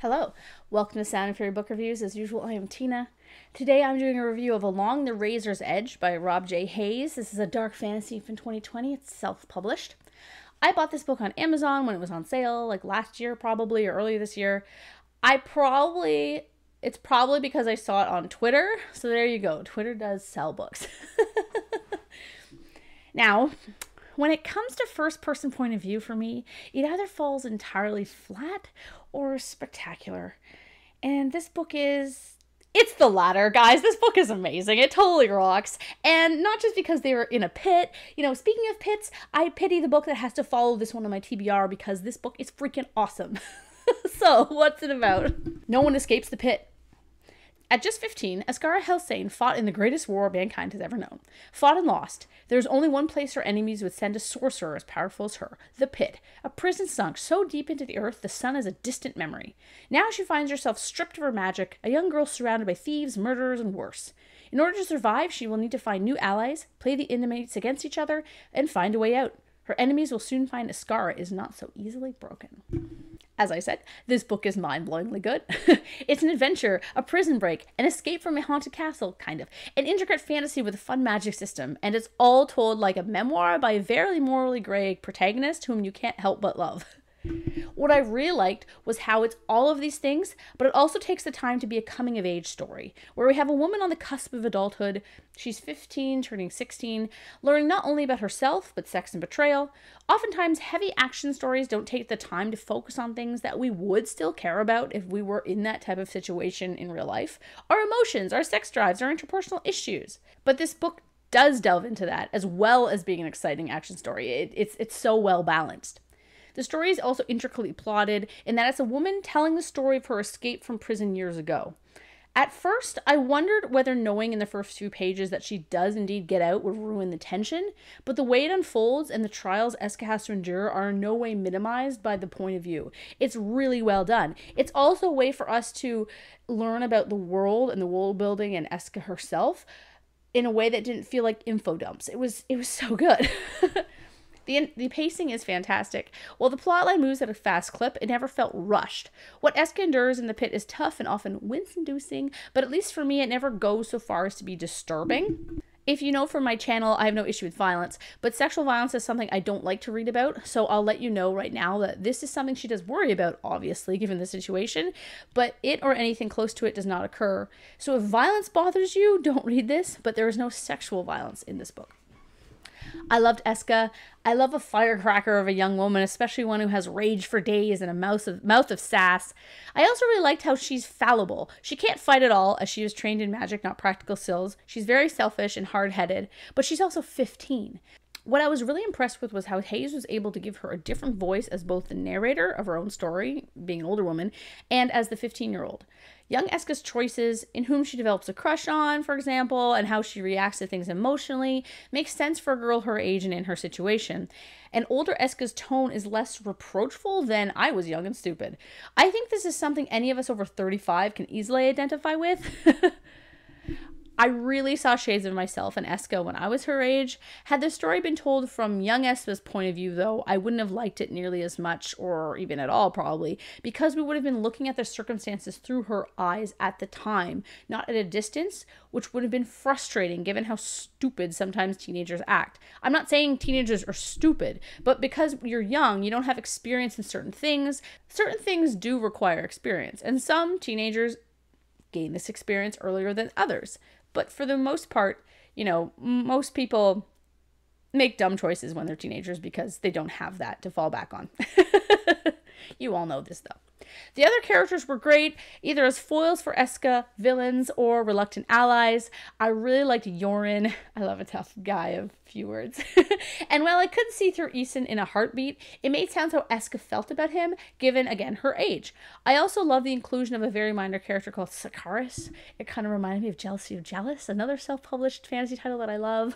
Hello, welcome to Sound and Fury Book Reviews. As usual, I am Tina. Today I'm doing a review of Along the Razor's Edge by Rob J. Hayes. This is a dark fantasy from 2020. It's self-published. I bought this book on Amazon when it was on sale, like last year probably, or earlier this year. It's probably because I saw it on Twitter. So there you go. Twitter does sell books. Now, when it comes to first-person point of view for me, it either falls entirely flat or spectacular. And this book it's the latter, guys. This book is amazing. It totally rocks. And not just because they were in a pit. You know, speaking of pits, I pity the book that has to follow this one on my TBR because this book is freaking awesome. So, what's it about? No one escapes the pit. At just 15, Asghar Helsane fought in the greatest war mankind has ever known. Fought and lost. There is only one place her enemies would send a sorcerer as powerful as her, the pit, a prison sunk so deep into the earth the sun is a distant memory. Now she finds herself stripped of her magic, a young girl surrounded by thieves, murderers, and worse. In order to survive, she will need to find new allies, play the inmates against each other, and find a way out. Her enemies will soon find Asghar is not so easily broken. As I said, this book is mind-blowingly good. It's an adventure, a prison break, an escape from a haunted castle, kind of. An intricate fantasy with a fun magic system, and it's all told like a memoir by a very morally gray protagonist whom you can't help but love. What I really liked was how it's all of these things, but it also takes the time to be a coming-of-age story, where we have a woman on the cusp of adulthood. She's 15, turning 16, learning not only about herself, but sex and betrayal. Oftentimes, heavy action stories don't take the time to focus on things that we would still care about if we were in that type of situation in real life. Our emotions, our sex drives, our interpersonal issues. But this book does delve into that, as well as being an exciting action story. It's so well balanced. The story is also intricately plotted in that it's a woman telling the story of her escape from prison years ago. At first, I wondered whether knowing in the first few pages that she does indeed get out would ruin the tension, but the way it unfolds and the trials Eska has to endure are in no way minimized by the point of view. It's really well done. It's also a way for us to learn about the world and the world building and Eska herself in a way that didn't feel like info dumps. It was so good. The pacing is fantastic. While the plotline moves at a fast clip, it never felt rushed. What Eska endures in the pit is tough and often wince-inducing, but at least for me, it never goes so far as to be disturbing. If you know from my channel, I have no issue with violence, but sexual violence is something I don't like to read about, so I'll let you know right now that this is something she does worry about, obviously, given the situation, but it or anything close to it does not occur. So if violence bothers you, don't read this, but there is no sexual violence in this book. I loved Eska. I love a firecracker of a young woman, especially one who has rage for days and a mouth of sass. I also really liked how she's fallible. She can't fight at all, as she was trained in magic, not practical skills. She's very selfish and hard-headed, but she's also 15. What I was really impressed with was how Hayes was able to give her a different voice as both the narrator of her own story, being an older woman, and as the 15-year-old. Young Eska's choices, in whom she develops a crush on, for example, and how she reacts to things emotionally, makes sense for a girl her age and in her situation. And older Eska's tone is less reproachful than I was young and stupid. I think this is something any of us over 35 can easily identify with. I really saw shades of myself in Eska when I was her age. Had the story been told from young Eska's point of view, though, I wouldn't have liked it nearly as much, or even at all, probably, because we would have been looking at the circumstances through her eyes at the time, not at a distance, which would have been frustrating given how stupid sometimes teenagers act. I'm not saying teenagers are stupid, but because you're young, you don't have experience in certain things. Certain things do require experience, and some teenagers gain this experience earlier than others. But for the most part, you know, most people make dumb choices when they're teenagers because they don't have that to fall back on. You all know this, though. The other characters were great, either as foils for Eska, villains, or reluctant allies. I really liked Yoren. I love a tough guy of few words. And while I couldn't see through Eason in a heartbeat, it made sense how Eska felt about him, given, again, her age. I also love the inclusion of a very minor character called Sakaris. It kind of reminded me of Jealousy of Jealous, another self-published fantasy title that I love.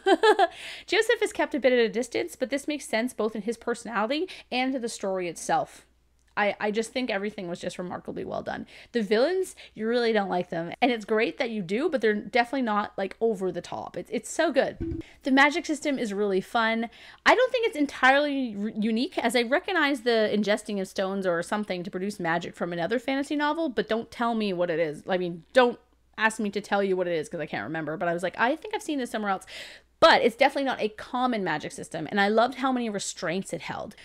Joseph is kept a bit at a distance, but this makes sense both in his personality and to the story itself. I just think everything was just remarkably well done. The villains, you really don't like them. And it's great that you do, but they're definitely not like over the top. It's so good. The magic system is really fun. I don't think it's entirely unique, as I recognize the ingesting of stones or something to produce magic from another fantasy novel, but don't tell me what it is. I mean, don't ask me to tell you what it is because I can't remember, but I was like, I think I've seen this somewhere else. But it's definitely not a common magic system, and I loved how many restraints it held.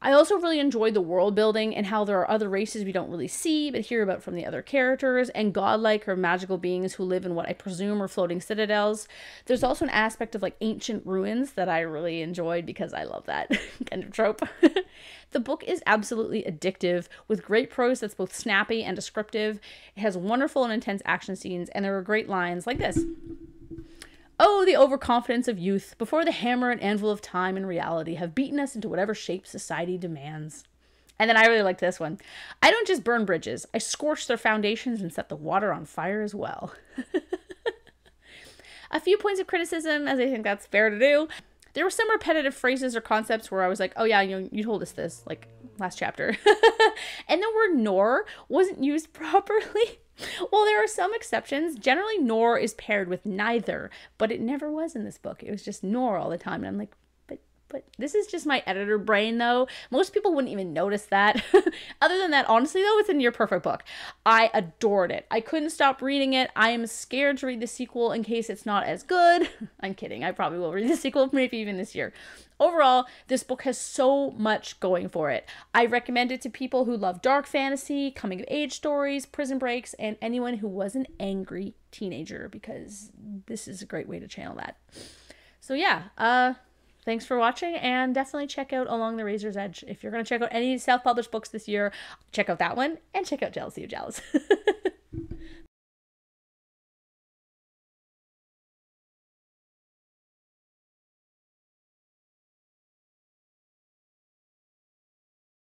I also really enjoyed the world building and how there are other races we don't really see but hear about from the other characters, and godlike or magical beings who live in what I presume are floating citadels. There's also an aspect of like ancient ruins that I really enjoyed because I love that kind of trope. The book is absolutely addictive with great prose that's both snappy and descriptive. It has wonderful and intense action scenes, and there are great lines like this. Oh, the overconfidence of youth, before the hammer and anvil of time and reality have beaten us into whatever shape society demands. And then I really like this one. I don't just burn bridges, I scorch their foundations and set the water on fire as well. A few points of criticism, as I think that's fair to do. There were some repetitive phrases or concepts where I was like, oh yeah, you told us this, like last chapter. And the word nor wasn't used properly. Well, there are some exceptions. Generally, nor is paired with neither, but it never was in this book. It was just nor all the time. And I'm like, but this is just my editor brain, though. Most people wouldn't even notice that. Other than that, honestly, though, it's a near perfect book. I adored it. I couldn't stop reading it. I am scared to read the sequel in case it's not as good. I'm kidding. I probably will read the sequel, maybe even this year. Overall, this book has so much going for it. I recommend it to people who love dark fantasy, coming-of-age stories, prison breaks, and anyone who was an angry teenager, because this is a great way to channel that. So yeah, thanks for watching, and definitely check out Along the Razor's Edge. If you're going to check out any self-published books this year, check out that one, and check out Jealousy of Jealous.